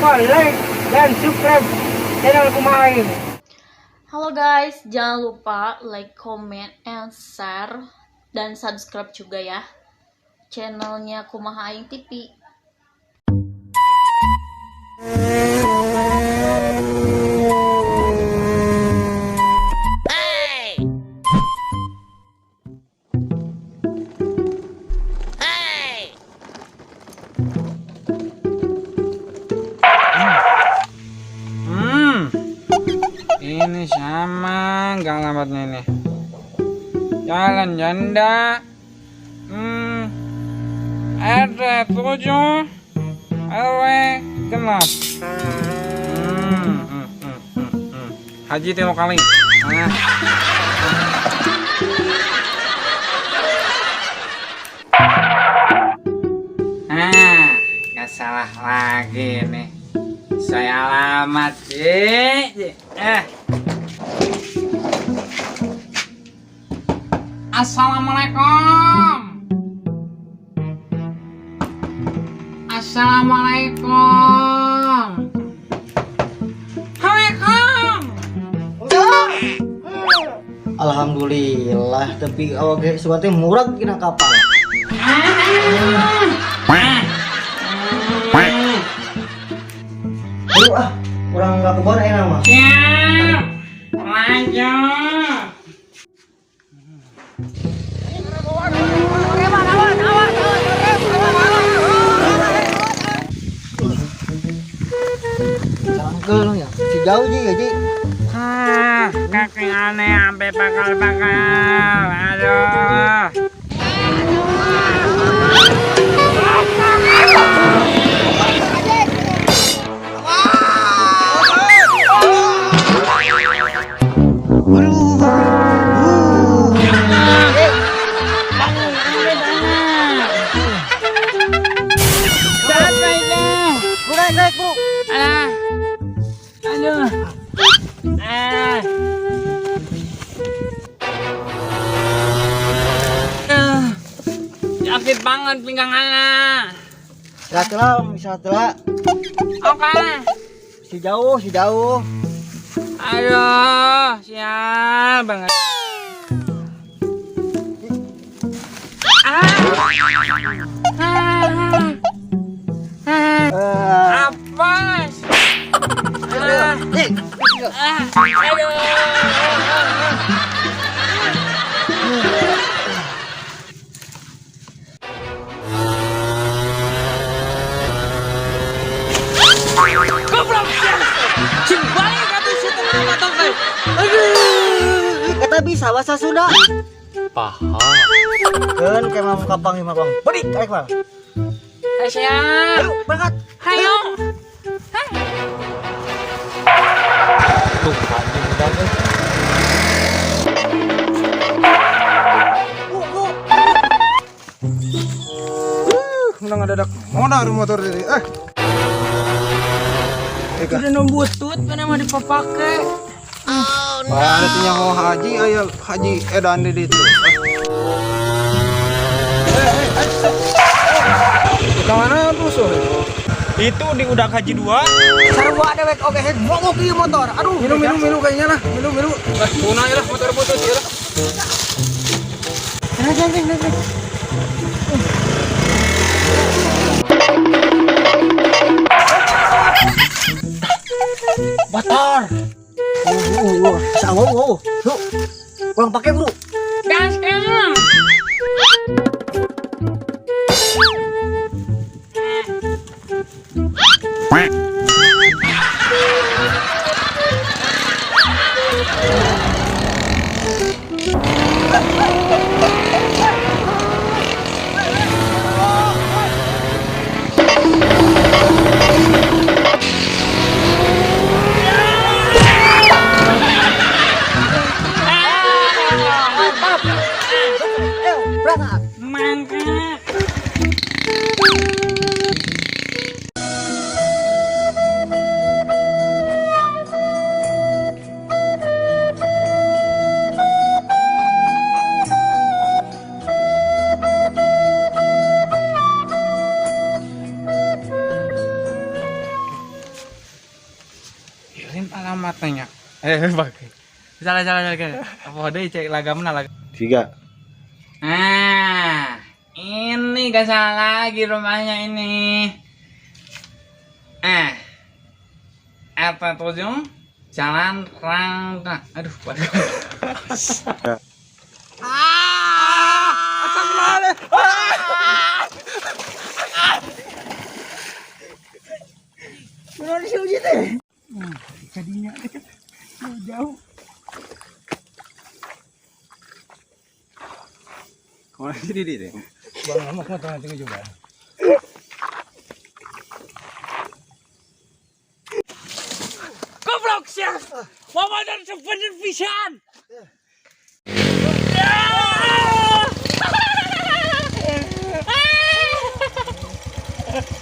lupa like dan subscribe channel Kumaha. Halo guys, jangan lupa like, comment, and share dan subscribe juga ya channelnya Kumaha Aing TV. Ini sama nggak alamatnya ini? Jalan Janda. RT 7 RW genap. Haji Timo Kali. Nggak salah lagi nih. Saya alamat Assalamualaikum. Assalamualaikum. Waalaikumsalam. Alhamdulillah, tapi awak ge sugatnya murah kena kapal. Aduh kurang nggak kebon mah. Siap. Lanjut. Cangkel ya, si jauh ji ya ji. Kaki aneh sampai bakal-bakal. Aduh. Sakit banget pinggang anak. Bisa telah. Oke. Si jauh. Aduh, sial banget. Apes. Kata bisa bahasa Sunda. Paham. Kan kayak mau kapang lima bang. Bedik, kayak bang. Siap. Ayo berangkat. Ayo. Tuh, anjing udah guys. Nang dadak modar motor ini. Udah nombutut mana mah dipapake. Ada tuh nyaho haji aya haji edan di ditu. Kemana rusuh? Itu di udah haji 2. Sarua dewek oke head mogok ieu motor. Aduh, Minum kayaknya lah. Minum. Punah lah motor putus ya. Jangan. Motor. Sama wow. Tuh. Kurang pakai, Bro. Gas em. Mangga. pakai. Salah. Apa deh cek lagamna lag. 3. Nah, ini gak salah lagi rumahnya ini. Apa tujuh? Jalan Rangka. Aduh, waduh. Kau lagi di deh. Bang, mau tengah juga. Goblok sih. Mama dan sepenuh pisan.